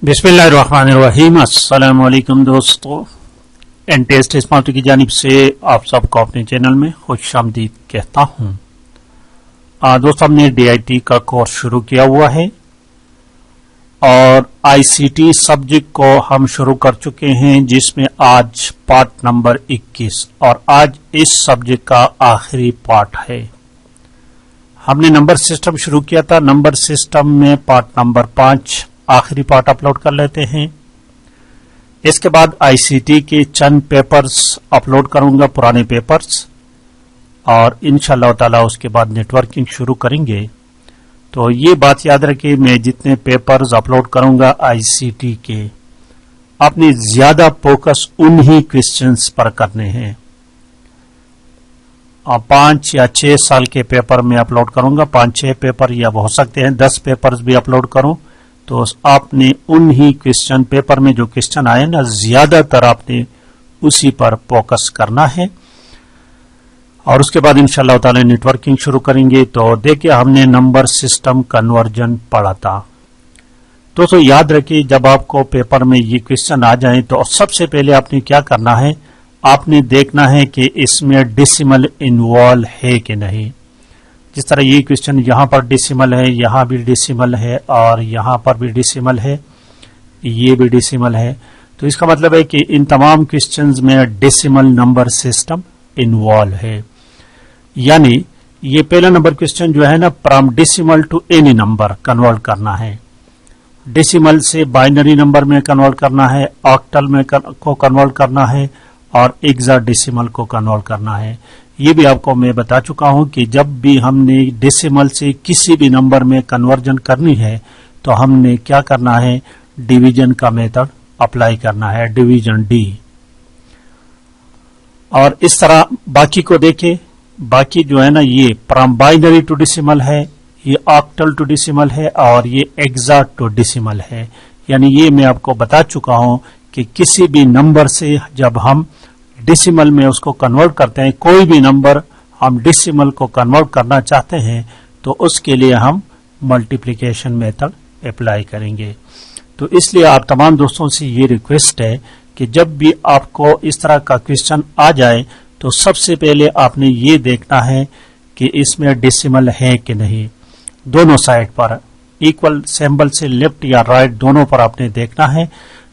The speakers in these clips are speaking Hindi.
बिस्मिल्लाहिर्रहमानिर्रहीम। अस्सलाम वालेकुम दोस्तों, एनटेस्ट स्मार्ट की जानिब से आप सबको अपने चैनल में खुशामदीद कहता हूँ। दोस्तों, हमने DIT का कोर्स शुरू किया हुआ है और ICT सब्जेक्ट को हम शुरू कर चुके हैं, जिसमें आज पार्ट नंबर 21 और आज इस सब्जेक्ट का आखिरी पार्ट है। हमने नंबर सिस्टम शुरू किया था। नंबर सिस्टम में पार्ट नंबर 5 आखिरी पार्ट अपलोड कर लेते हैं। इसके बाद ICT के चंद पेपर्स अपलोड करूंगा, पुराने पेपर्स, और इंशाअल्लाह ताला उसके बाद नेटवर्किंग शुरू करेंगे। तो ये बात याद रखिए, मैं जितने पेपर्स अपलोड करूंगा ICT के, अपने ज्यादा फोकस उन्हीं क्वेश्चंस पर करने हैं। 5 या 6 साल के पेपर में अपलोड करूंगा, 5-6 पेपर या हो सकते हैं 10 पेपर्स भी अपलोड करूं। तो आपने उन्हीं क्वेश्चन पेपर में जो क्वेश्चन आए ना, ज्यादातर आपने उसी पर फोकस करना है। और उसके बाद इंशाअल्लाह ताला नेटवर्किंग शुरू करेंगे। तो देखिए, हमने नंबर सिस्टम कन्वर्जन पढ़ा था। दोस्तों याद रखिए, जब आपको पेपर में ये क्वेश्चन आ जाए तो सबसे पहले आपने क्या करना है, आपने देखना है कि इसमें डेसिमल इन्वॉल्व है कि नहीं। जिस तरह ये क्वेश्चन यहां पर डेसिमल है, यहां भी डेसिमल है और यहां पर भी डेसिमल है, ये भी डेसिमल है। तो इसका मतलब है कि इन तमाम क्वेश्चंस में डेसिमल नंबर सिस्टम इन्वॉल्व है। यानी ये पहला नंबर क्वेश्चन जो है ना, from decimal to any number convert करना है। डेसिमल से बाइनरी नंबर में कन्वर्ट करना है, ऑक्टल में को कन्वर्ट करना है और हेक्साडेसिमल को कन्वर्ट करना है। ये भी आपको मैं बता चुका हूं कि जब भी हमने डेसिमल से किसी भी नंबर में कन्वर्जन करनी है तो हमने क्या करना है, डिवीजन का मेथड अप्लाई करना है, डिवीजन D। और इस तरह बाकी को देखें, बाकी जो है ना, ये फ्रॉम बाइनरी टू डेसिमल है, ये ऑक्टल टू डेसिमल है और ये हेक्सा टू डेसिमल है। यानी ये मैं आपको बता चुका हूं कि किसी भी नंबर से जब हम डेसिमल में उसको कन्वर्ट करते हैं, कोई भी नंबर हम डेसिमल को कन्वर्ट करना चाहते हैं तो उसके लिए हम मल्टीप्लिकेशन मेथड अप्लाई करेंगे। तो इसलिए आप तमाम दोस्तों से ये रिक्वेस्ट है कि जब भी आपको इस तरह का क्वेश्चन आ जाए तो सबसे पहले आपने ये देखना है कि इसमें डेसिमल है कि नहीं। दोनों साइड पर इक्वल सिंबल से लेफ्ट या राइट दोनों पर आपने देखना है।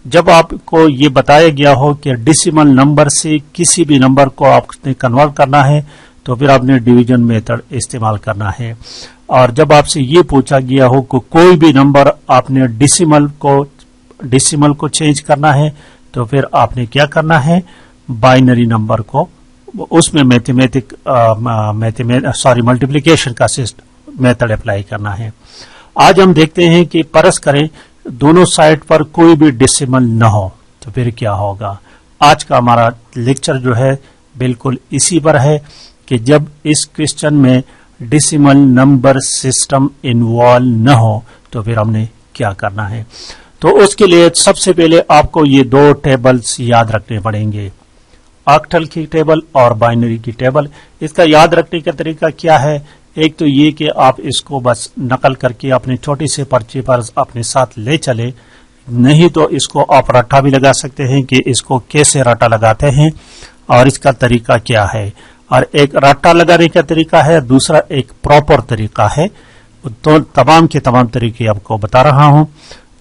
जब आपको ये बताया गया हो कि डेसिमल नंबर से किसी भी नंबर को आपने कन्वर्ट करना है तो फिर आपने डिवीजन मेथड इस्तेमाल करना है। और जब आपसे ये पूछा गया हो कि कोई भी नंबर आपने डेसिमल को चेंज करना है तो फिर आपने क्या करना है, बाइनरी नंबर को उसमें मल्टीप्लिकेशन का मेथड अप्लाई करना है। आज हम देखते हैं कि परस करें दोनों साइड पर कोई भी डेसिमल न हो तो फिर क्या होगा। आज का हमारा लेक्चर जो है बिल्कुल इसी पर है कि जब इस क्वेश्चन में डेसिमल नंबर सिस्टम इन्वॉल्व न हो तो फिर हमने क्या करना है। तो उसके लिए सबसे पहले आपको ये 2 टेबल्स याद रखने पड़ेंगे, ऑक्टल की टेबल और बाइनरी की टेबल। इसका याद रखने का तरीका क्या है, एक तो ये कि आप इसको बस नकल करके अपने छोटे से पर्चे पर अपने साथ ले चले, नहीं तो इसको आप रट्टा भी लगा सकते हैं कि इसको कैसे रट्टा लगाते हैं और इसका तरीका क्या है। और एक रट्टा लगाने का तरीका है, दूसरा एक प्रॉपर तरीका है। तो तमाम के तमाम तरीके आपको बता रहा हूं।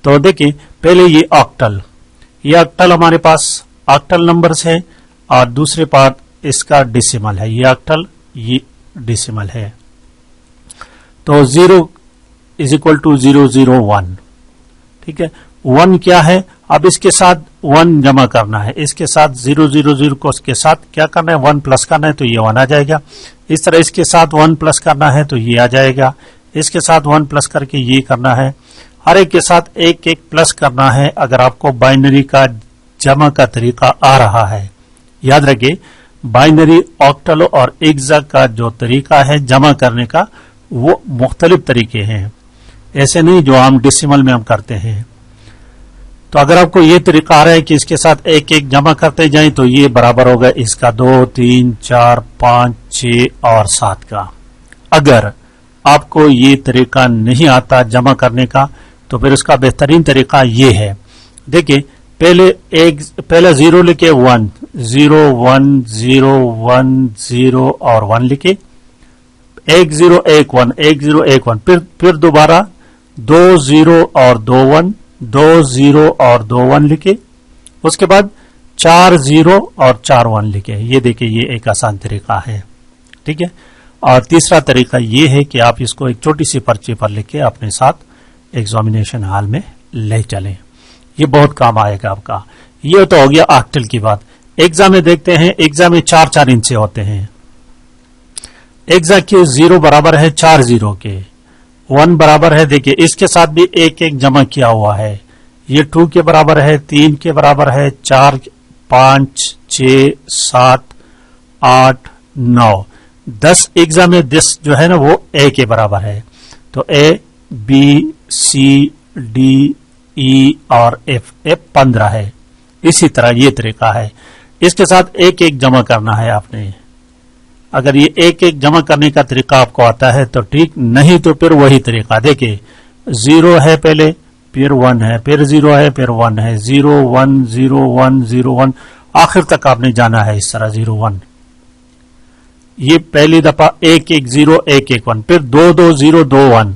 तो देखिए, पहले ये ऑक्टल हमारे पास ऑक्टल नंबर्स है और दूसरे पार्ट इसका डेसिमल है। ये ऑक्टल, ये डेसिमल है। तो 0 = 001, ठीक है। 1 क्या है, अब इसके साथ 1 जमा करना है, इसके साथ 000 को इसके साथ क्या करना है, 1 प्लस करना है तो ये 1 आ जाएगा। इस तरह इसके साथ 1 प्लस करना है तो ये आ जाएगा। इसके साथ 1 प्लस करके ये करना है। हर एक के साथ एक प्लस करना है अगर आपको बाइनरी का जमा का तरीका आ रहा है। याद रखिए, बाइनरी, ऑक्टल और हेक्सा का जो तरीका है जमा करने का, वो मुख्तलिफ तरीके हैं, ऐसे नहीं जो हम डेसिमल में हम करते हैं। तो अगर आपको ये तरीका आ रहा है कि इसके साथ एक जमा करते जाएं तो ये बराबर होगा इसका 2, 3, 4, 5, 6 और 7 का। अगर आपको ये तरीका नहीं आता जमा करने का तो फिर उसका बेहतरीन तरीका ये है, देखिए पहले 0 लिखे 1, 0 1 0 1 0 और 1 लिखे, 1 0 1 1 1 0 1 1, फिर दोबारा 2 0 और 2 1, 2 0 और 2 1 लिखे, उसके बाद 4 0 और 4 1 लिखे। ये देखिए ये एक आसान तरीका है, ठीक है। और तीसरा तरीका ये है कि आप इसको एक छोटी सी पर्ची पर लिख के अपने साथ एग्जामिनेशन हॉल में ले चलें, ये बहुत काम आएगा आपका। ये तो हो गया ऑक्टल की बात। एग्जाम में देखते हैं, एग्जाम में 4 इंच से होते हैं। एग्जाम के 0 बराबर है 4 0 के, 1 बराबर है, देखिए इसके साथ भी एक एक जमा किया हुआ है, ये 2 के बराबर है, 3 के बराबर है, 4 5 6 7 8 9 10 एग्जाम में 10 जो है ना वो ए के बराबर है। तो A B C D E और एफ 15 है। इसी तरह ये तरीका है, इसके साथ एक एक जमा करना है आपने। अगर ये एक एक जमा करने का तरीका आपको आता है तो ठीक, नहीं तो फिर वही तरीका, देखिए 0 है पहले, फिर 1 है, फिर 0 है, फिर 1 है, 0 1 0 1 0 1, आखिर तक आपने जाना है इस तरह 0 1। ये पहली दफा 1 1 0 1 1 1, फिर 2 2 0 2 1,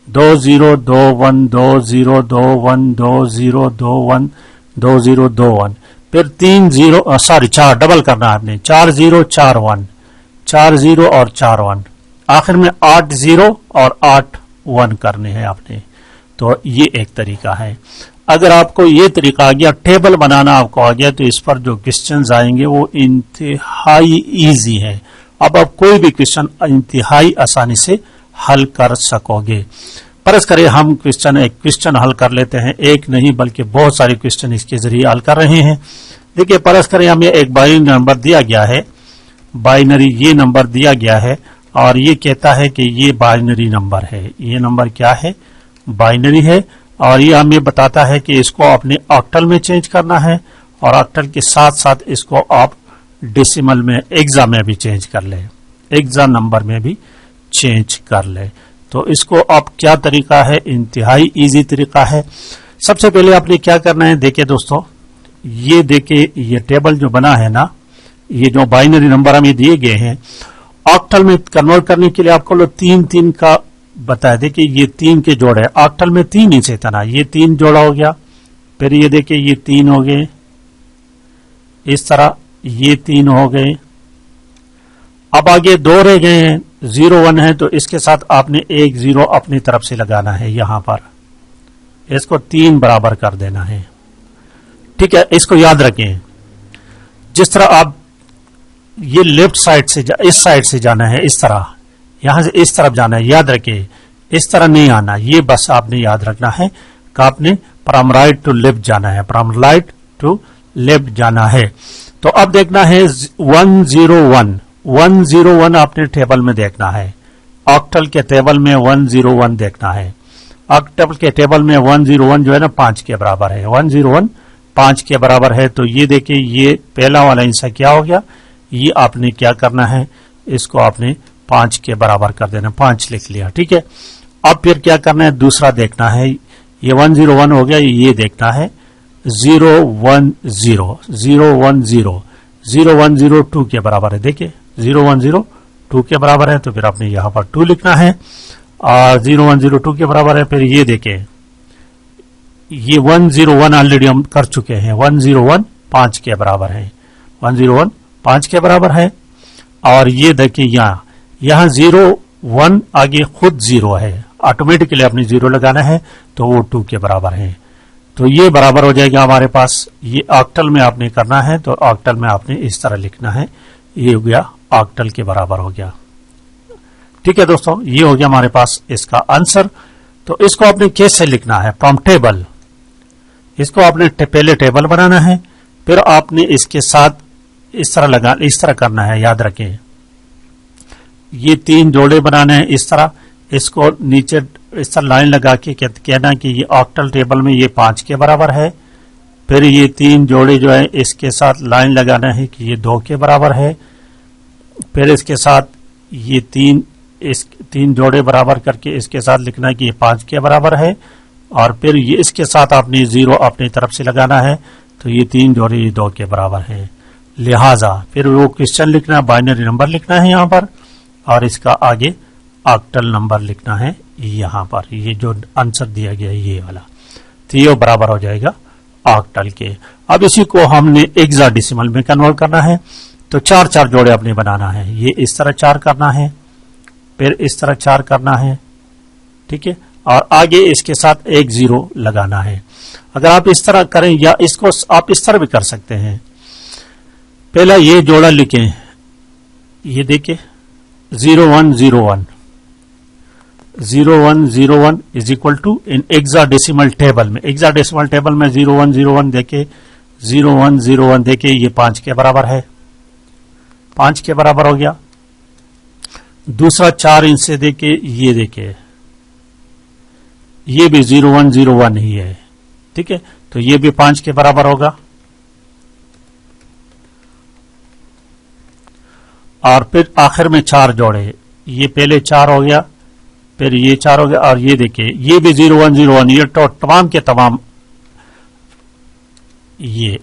2 0 2 1 2 0 2 1 2 0 2 1 2 0 2 1, फिर 3 0 सॉरी 4 डबल करना है आपने, 4 0 4 1, 4 0 और 4 1, आखिर में 8 0 और 8 1 करने हैं आपने। तो ये एक तरीका है। अगर आपको ये तरीका आ गया, टेबल बनाना आपको आ गया, तो इस पर जो क्वेश्चंस आएंगे वो इंतहाई इजी है। अब आप कोई भी क्वेश्चन इंतहाई आसानी से हल कर सकोगे। फर्ज करें हम एक क्वेश्चन हल कर लेते हैं, एक नहीं बल्कि बहुत सारे क्वेश्चन इसके जरिए हल कर रहे हैं। देखिए फर्ज करें हमें एक बाइनरी नंबर दिया गया है, बाइनरी ये नंबर दिया गया है और ये कहता है कि ये बाइनरी नंबर है। ये नंबर क्या है? बाइनरी है। और ये हमें बताता है कि इसको अपने ऑक्टल में चेंज करना है और ऑक्टल के साथ साथ इसको आप डेसिमल में एग्जा में भी चेंज कर ले, एग्जा नंबर में भी चेंज कर ले। तो इसको आप क्या तरीका है? इंतहाई इजी तरीका है। सबसे पहले आपने क्या करना है, देखिए दोस्तों, ये देखिए ये टेबल जो बना है ना, ये जो बाइनरी नंबर हमें दिए गए हैं, ऑक्टल में कन्वर्ट करने के लिए आपको लोग 3 का बताया। देखिए ये 3 के जोड़ है, ऑक्टल में 3 ही से था ना, ये 3 जोड़ा हो गया, फिर ये देखिए ये 3 हो गए, इस तरह ये 3 हो गए। अब आगे 2 रह गए हैं, 0 1 है, तो इसके साथ आपने एक 0 अपनी तरफ से लगाना है, यहां पर इसको 3 बराबर कर देना है। ठीक है, इसको याद रखें। जिस तरह आप ये लेफ्ट साइड से इस साइड से जाना है, इस तरह यहां से इस तरफ जाना है, याद रखिए इस तरह नहीं आना, ये बस आपने याद रखना है कि आपने फ्रॉम राइट टू लेफ्ट जाना है, फ्रॉम राइट टू लेफ्ट जाना है। तो अब देखना है 101 आपने टेबल में देखना है, ऑक्टल के टेबल में 101 देखना है। ऑक्टल के टेबल में 101 जो है ना 5 के बराबर है, 101 5 के बराबर है। तो ये देखिए ये पहला वाला हिस्सा क्या हो गया, ये आपने क्या करना है, इसको आपने 5 के बराबर कर देना, 5 लिख लिया। ठीक है, अब फिर क्या करना है, दूसरा देखना है, ये 101 हो गया, ये देखना है 010 2 के बराबर है। देखिए 010 2 के बराबर है, तो फिर आपने यहां पर 2 लिखना है और 01 2 के बराबर है। फिर ये देखिए ये 101 ऑलरेडी हम कर चुके हैं, 101 5 के बराबर है, 101 5 के बराबर है। और ये देखिए यहां 01 आगे खुद 0 है, ऑटोमेटिकली अपनी 0 लगाना है, तो वो 2 के बराबर है। तो ये बराबर हो जाएगा हमारे पास। ये ऑक्टल में आपने करना है, तो ऑक्टल में आपने इस तरह लिखना है, ये हो गया ऑक्टल के बराबर हो गया। ठीक है दोस्तों, ये हो गया हमारे पास इसका आंसर। तो इसको आपने कैसे लिखना है, फ्रॉम टेबल, इसको आपने पहले टेबल बनाना है, फिर आपने इसके साथ इस तरह करना है, याद रखें ये 3 जोड़े बनाने हैं इस तरह, इसको नीचे इस तरह लाइन लगा के कहना कि ये ऑक्टल टेबल में ये 5 के बराबर है। फिर ये 3 जोड़े जो है इसके साथ लाइन लगाना है कि ये 2 के बराबर है। फिर इसके साथ ये 3 जोड़े बराबर करके इसके साथ लिखना है कि ये 5 के बराबर है। और फिर ये इसके साथ आपने 0 अपनी तरफ से लगाना है, तो ये 3 जोड़े ये 2 के बराबर है। लिहाजा फिर वो क्वेश्चन लिखना है, बाइनरी नंबर लिखना है यहाँ पर, और इसका आगे ऑक्टल नंबर लिखना है यहाँ पर। ये जो आंसर दिया गया है ये वाला, तो ये बराबर हो जाएगा ऑक्टल के। अब इसी को हमने हेक्साडेसिमल में कन्वर्ट करना है, तो 4 जोड़े अपने बनाना है। ये इस तरह 4 करना है, फिर इस तरह 4 करना है, ठीक है, और आगे इसके साथ एक 0 लगाना है। अगर आप इस तरह करें या इसको आप इस तरह भी कर सकते हैं। पहला ये जोड़ा लिखें, ये देखिए 0101 0101 is equal to in hexadecimal table में, हेक्साडेसिमल टेबल में 0101 देके 0101 देके ये 5 के बराबर है, 5 के बराबर हो गया। दूसरा 4 इनसे देके ये देखे, ये भी 0101 ही है, ठीक है, तो ये भी 5 के बराबर होगा। और फिर आखिर में 4 जोड़े, ये पहले 4 हो गया, फिर ये 4 हो गया, और ये देखिए ये भी 0101, ये तो तमाम के तमाम, ये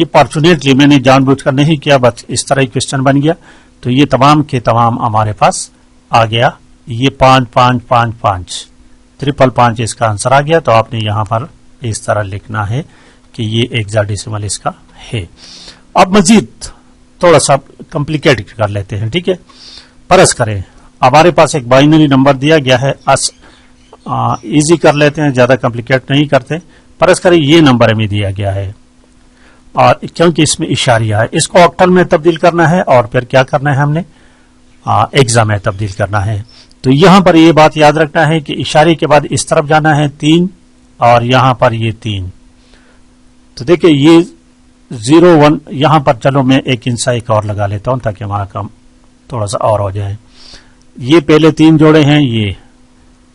फॉर्चुनेटली मैंने जानबूझकर नहीं किया, बस इस तरह क्वेश्चन बन गया, तो ये तमाम के तमाम हमारे पास आ गया। ये 5 5 5 5 555 इसका आंसर आ गया। तो आपने यहां पर इस तरह लिखना है कि ये हेक्साडेसिमल इसका है। अब मजीद थोड़ा सा कॉम्प्लिकेट कर लेते हैं, ठीक है। फर्ज करें हमारे पास एक बाइनरी नंबर दिया गया है, इजी कर लेते हैं, ज्यादा कॉम्प्लिकेट नहीं करते। फर्ज करें ये नंबर हमें दिया गया है, और क्योंकि इसमें इशारिया है, इसको ऑक्टल में तब्दील करना है, और फिर क्या करना है हमने हेक्सा में तब्दील करना है। तो यहां पर ये बात याद रखना है कि इशारे के बाद इस तरफ जाना है 3, और यहां पर ये 3। तो देखिए ये 01 यहां पर, चलो मैं एक इंसा एक और लगा लेता हूं ताकि हमारा काम थोड़ा सा और हो जाए। ये पहले 3 जोड़े हैं, ये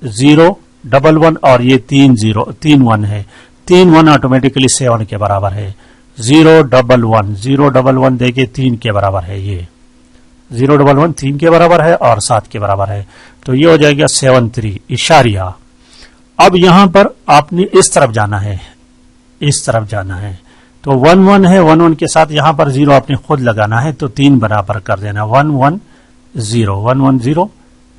011 और ये 3 1 है, 3 1 ऑटोमेटिकली 7 के बराबर है। 011 देखिए 3 के बराबर है, ये 011 3 के बराबर है और 7 के बराबर है, तो ये हो जाएगा 73 इशारिया। अब यहां पर आपने इस तरफ जाना है, इस तरफ जाना है, तो 11 है, 11 के साथ यहां पर 0 आपने खुद लगाना है, तो 3 बराबर कर देना, 110 110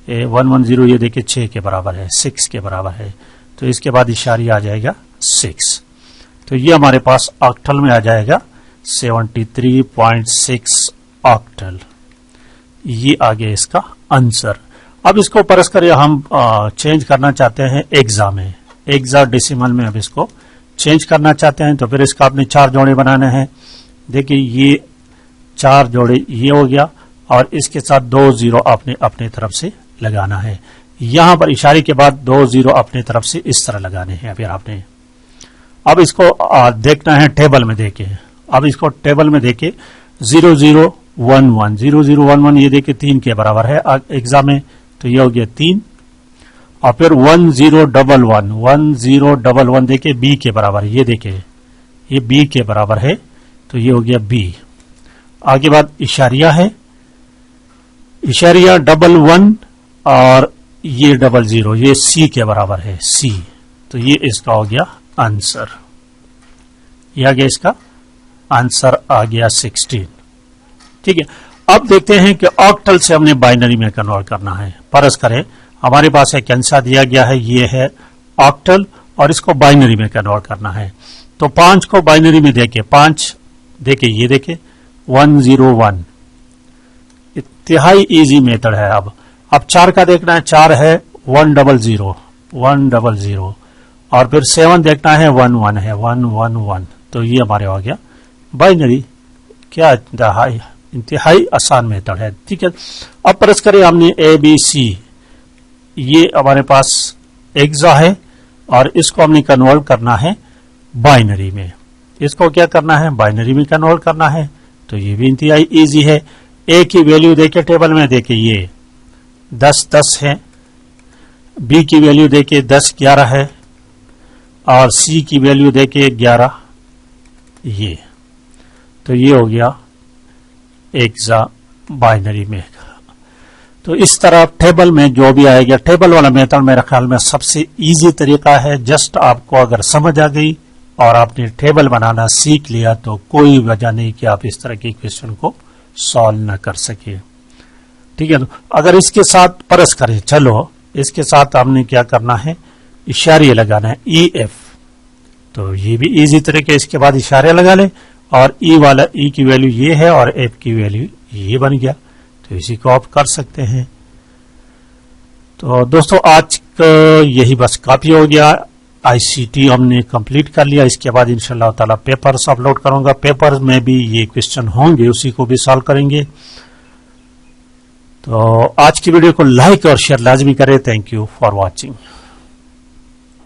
110, ये देखिए 6 के बराबर है, 6 के बराबर है, तो इसके बाद इशारिया आ जाएगा 6। तो ये हमारे पास ऑक्टल में आ जाएगा 73.6 ऑक्टल। ये आगे इसका आंसर। अब इसको परस्पर हम चेंज करना चाहते हैं हेक्सा में, हेक्साडेसिमल में अब इसको चेंज करना चाहते हैं, तो फिर इसका आपने 4 जोड़े बनाने हैं। देखिए ये 4 जोड़े ये हो गया, और इसके साथ 2 0 आपने अपने तरफ से लगाना है। यहां पर इशारे के बाद 2 0 अपने तरफ से इस तरह लगाने हैं। फिर आपने अब इसको देखना है टेबल में देके, अब इसको टेबल में देके 0011 ये देखिए 3 के बराबर है हेक्सा में, तो ये हो गया 3, और फिर 1011 देखिए बी के बराबर है, ये देखिए ये बी के बराबर है, तो ये हो गया बी। आगे बाद इशारिया है, इशारिया 11 और ये 00 ये सी के बराबर है, सी, तो ये इसका हो गया आंसर। ये आ गया इसका आंसर आ गया 16, ठीक है। अब देखते हैं कि ऑक्टल से हमने बाइनरी में कन्वर्ट करना है। फर्ज करें हमारे पास एक आंसर दिया गया है, ये है ऑक्टल, और इसको बाइनरी में कन्वर्ट करना है। तो 5 को बाइनरी में देके 5 देके ये देखे 101, इंतहाई इजी मेथड है। अब 4 का देखना है, 4 है 100 और फिर 7 देखना है 11 है 111, तो ये हमारे हो गया बाइनरी। क्या इंतहाई आसान मेथड है, ठीक है। अब परस करें हमने ABC, ये हमारे पास हेक्सा है, और इसको हमने कन्वर्ट करना है बाइनरी में। इसको क्या करना है, बाइनरी में कन्वर्ट करना है, तो ये भी इंतहाई इजी है। ए की वैल्यू देखे टेबल में, देखिए ये 10 10 है, बी की वैल्यू देखिए 10 11 है, और सी की वैल्यू देखिए 11, ये तो ये हो गया हेक्सा बाइनरी में। तो इस तरह टेबल में जो भी आएगा, टेबल वाला मेथड मेरे ख्याल में सबसे इजी तरीका है। जस्ट आपको अगर समझ आ गई और आपने टेबल बनाना सीख लिया तो कोई वजह नहीं कि आप इस तरह की क्वेश्चन को सॉल्व न कर सके। ठीक है, तो अगर इसके साथ परस करें, चलो इसके साथ हमने क्या करना है, इशारे लगाना है, ई एफ। तो ये भी इजी तरीके, इसके बाद इशारे लगा ले और ई वाला, ई की वैल्यू ये है और एफ की वैल्यू ये बन गया, तो इसी को आप कर सकते हैं। तो दोस्तों आज का यही बस काफी हो गया। आईसीटी हमने कंप्लीट कर लिया। इसके बाद इंशाल्लाह ताला पेपर्स अपलोड करूंगा, पेपर में भी ये क्वेश्चन होंगे, उसी को भी सॉल्व करेंगे। तो आज की वीडियो को लाइक और शेयर लाजमी करें। Thank you for watching.